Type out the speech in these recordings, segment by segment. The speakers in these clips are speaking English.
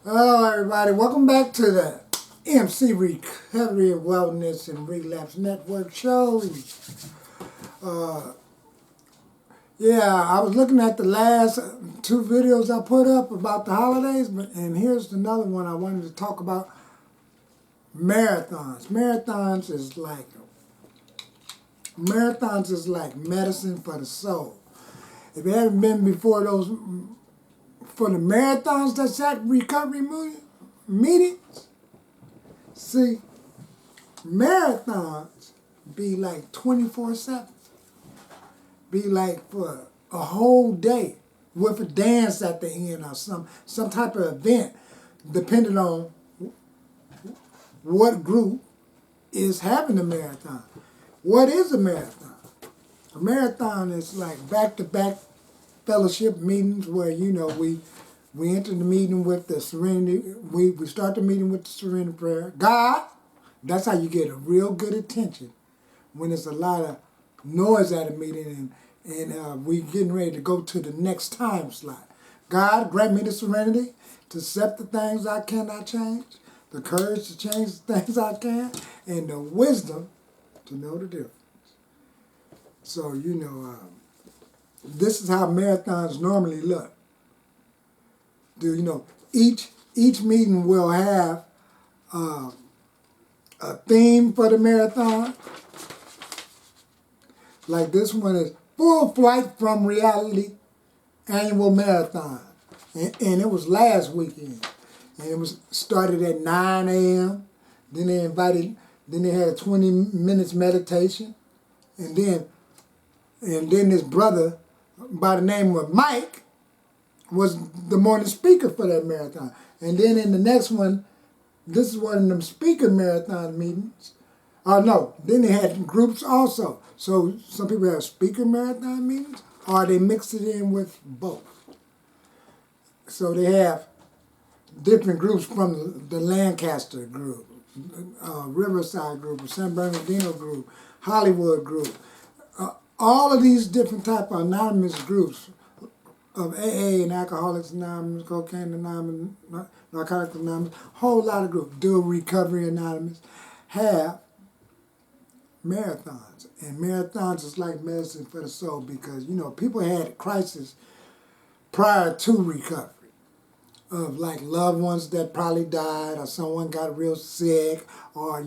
Hello, everybody. Welcome back to the MC Recovery and Wellness and Relapse Network show. Uh, yeah, I was looking at the last two videos I put up about the holidays, and here's another one I wanted to talk about: marathons. Marathons is like medicine for the soul. If you haven't been before those for the marathons that's at recovery meetings, see, marathons be like 24/7. Be like for a whole day with a dance at the end or some type of event, depending on what group is having a marathon. What is a marathon? A marathon is like back-to-back fellowship meetings where, we enter the meeting with the serenity. We start the meeting with the serenity prayer. God, that's how you get a real good attention when there's a lot of noise at a meeting and we getting ready to go to the next time slot. God, grant me the serenity to accept the things I cannot change, the courage to change the things I can, and the wisdom to know the difference. So, this is how marathons normally look. Each meeting will have a theme for the marathon. Like this one is Full Flight from Reality Annual Marathon. And it was last weekend. And it was started at 9 a.m. Then they had a 20 minutes meditation. And then this brother by the name of Mike was the morning speaker for that marathon. And then in the next one, this is one of them speaker marathon meetings. Oh no, then they had groups also. So some people have speaker marathon meetings, or they mix it in with both. So they have different groups from the Lancaster group, Riverside group, San Bernardino group, Hollywood group. All of these different type of anonymous groups of AA and Alcoholics Anonymous, Cocaine Anonymous, Narcotics Anonymous, whole lot of groups, Do Recovery Anonymous, have marathons. And marathons is like medicine for the soul because, people had crisis prior to recovery of like loved ones that probably died or someone got real sick or,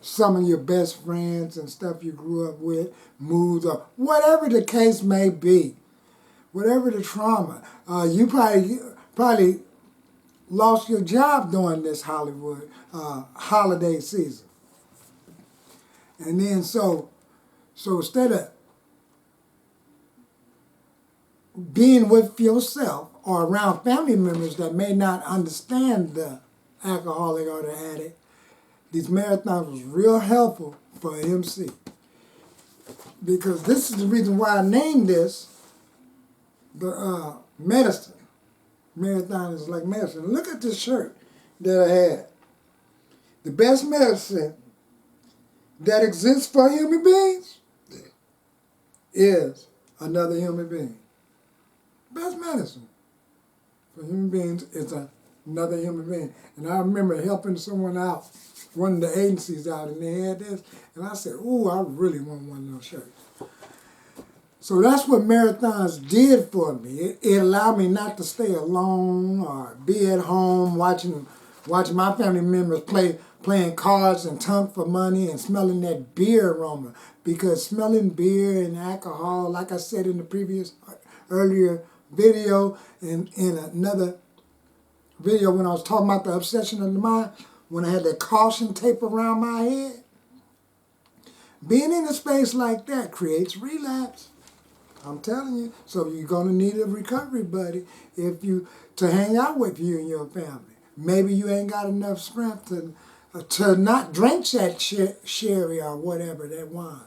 some of your best friends and stuff you grew up with moved or whatever the case may be. Whatever the trauma, you probably lost your job during this Hollywood holiday season, and then so instead of being with yourself or around family members that may not understand the alcoholic or the addict, these marathons was real helpful for MC because this is the reason why I named this the medicine. Marathon is like medicine. Look at this shirt that I had. The best medicine that exists for human beings is another human being. Best medicine for human beings is another human being. And I remember helping someone out, one of the agencies out, and they had this, and I said, ooh, I really want one of those shirts. So that's what marathons did for me. It allowed me not to stay alone or be at home watching my family members playing cards and tunk for money and smelling that beer aroma. Because smelling beer and alcohol, like I said in the previous earlier video, in another video when I was talking about the obsession of the mind, when I had that caution tape around my head, being in a space like that creates relapse. I'm telling you. So you're going to need a recovery buddy to hang out with you and your family. Maybe you ain't got enough strength to not drink that sherry or whatever, that wine.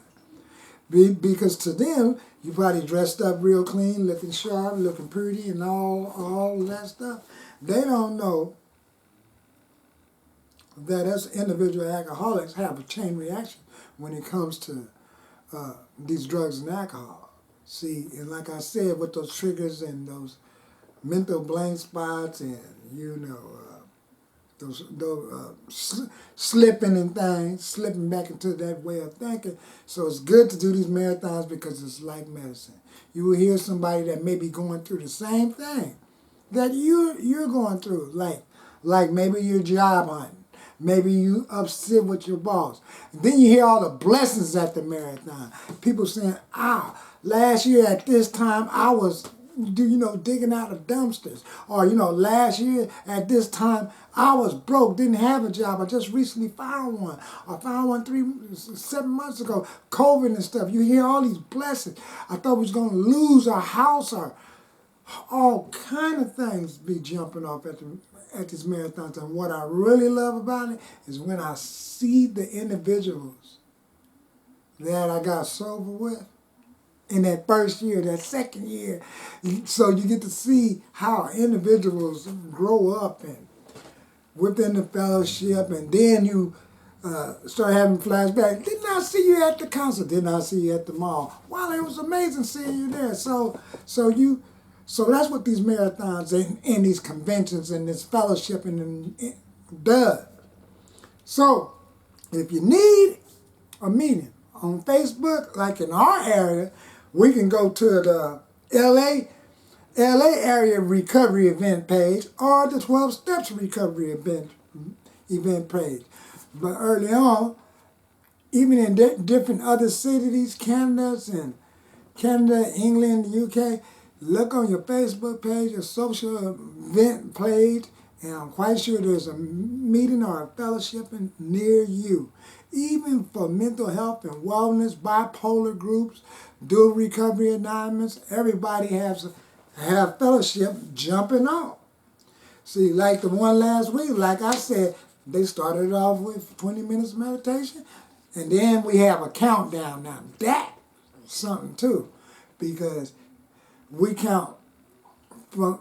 Because to them, you probably dressed up real clean, looking sharp, looking pretty, and all that stuff. They don't know that us individual alcoholics have a chain reaction when it comes to these drugs and alcohol. See, and like I said, with those triggers and those mental blank spots and, slipping and things, slipping back into that way of thinking. So it's good to do these marathons because it's like medicine. You will hear somebody that may be going through the same thing that you're going through, like maybe you're job hunting, maybe you upset with your boss. And then you hear all the blessings at the marathon. People saying, last year at this time I was digging out of dumpsters. Or, last year at this time, I was broke, didn't have a job. I just recently found one. I found one 7 months ago. COVID and stuff. You hear all these blessings. I thought we was going to lose our house or all kind of things be jumping off at these marathons. And what I really love about it is when I see the individuals that I got sober with, in that first year, that second year. So you get to see how individuals grow up and within the fellowship, and then you start having flashbacks. Didn't I see you at the concert? Didn't I see you at the mall? Wow, it was amazing seeing you there. So that's what these marathons and these conventions and this fellowship does. So if you need a meeting on Facebook, like in our area, we can go to the LA area recovery event page or the 12 Steps recovery event page. But early on, even in different other cities, Canada, England, UK, look on your Facebook page, your social event page, and I'm quite sure there's a meeting or a fellowship near you. Even for mental health and wellness, bipolar groups, dual recovery anonymous, everybody have fellowship jumping on. See, like the one last week, like I said, they started off with 20 minutes meditation, and then we have a countdown now. That's something too, because we count from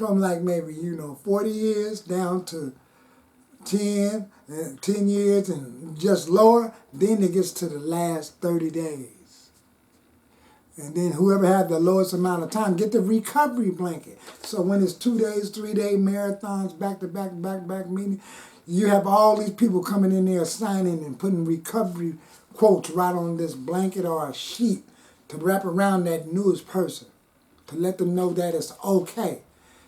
like maybe 40 years down to 10 years and just lower. Then it gets to the last 30 days. And then whoever had the lowest amount of time get the recovery blanket. So when it's 2 days, 3-day marathons, back-to-back meetings, you have all these people coming in there signing and putting recovery quotes right on this blanket or a sheet to wrap around that newest person to let them know that it's okay.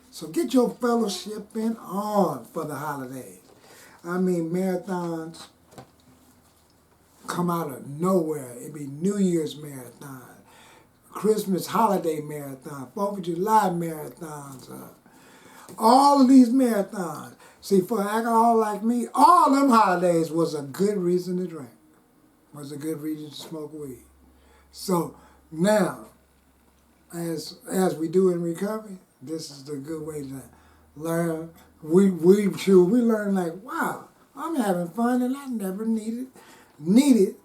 So get your fellowship on for the holidays. I mean, marathons come out of nowhere. It be New Year's marathon, Christmas holiday marathon, 4th of July marathons, all of these marathons. See, for an alcohol like me, all them holidays was a good reason to drink, was a good reason to smoke weed. So now, as we do in recovery, this is the good way to learn. We learn like, wow, I'm having fun and I never needed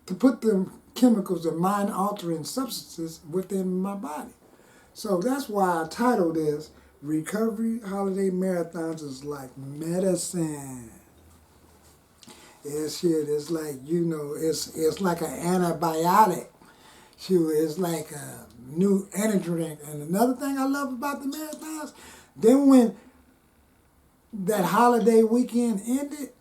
to put them chemicals or mind-altering substances within my body. So that's why I titled this Recovery Holiday Marathons is like medicine. It's like, it's like an antibiotic. It's like a new energy drink. And another thing I love about the marathons, then when that holiday weekend ended,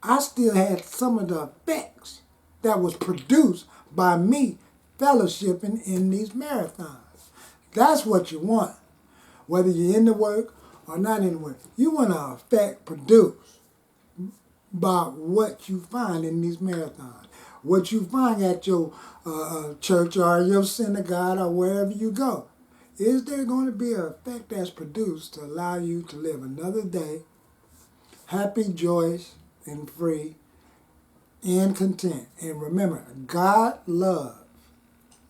I still had some of the effects that was produced by me fellowshipping in these marathons. That's what you want. Whether you're in the work or not in the work, you want an effect produced by what you find in these marathons. What you find at your church or your synagogue or wherever you go. Is there going to be an effect that's produced to allow you to live another day happy, joyous, and free, and content? And remember, God love.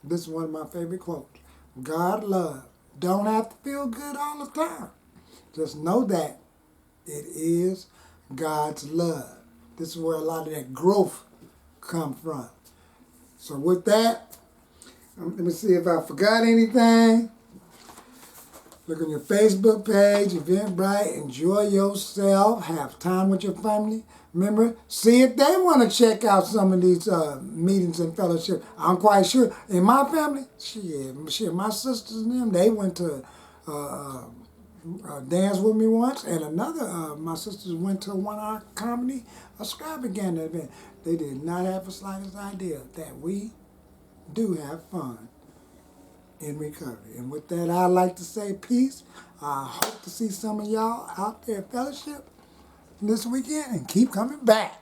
This is one of my favorite quotes. God love. Don't have to feel good all the time. Just know that it is God's love. This is where a lot of that growth come from. So with that, let me see if I forgot anything. Look on your Facebook page, Eventbrite, enjoy yourself, have time with your family. Remember, see if they want to check out some of these meetings and fellowship. I'm quite sure in my family, shit, my sisters and them, they went to dance with me once, and another, my sisters went to one of our comedy extravaganza event. They did not have the slightest idea that we do have fun in recovery. And with that, I'd like to say peace. I hope to see some of y'all out there at fellowship this weekend and keep coming back.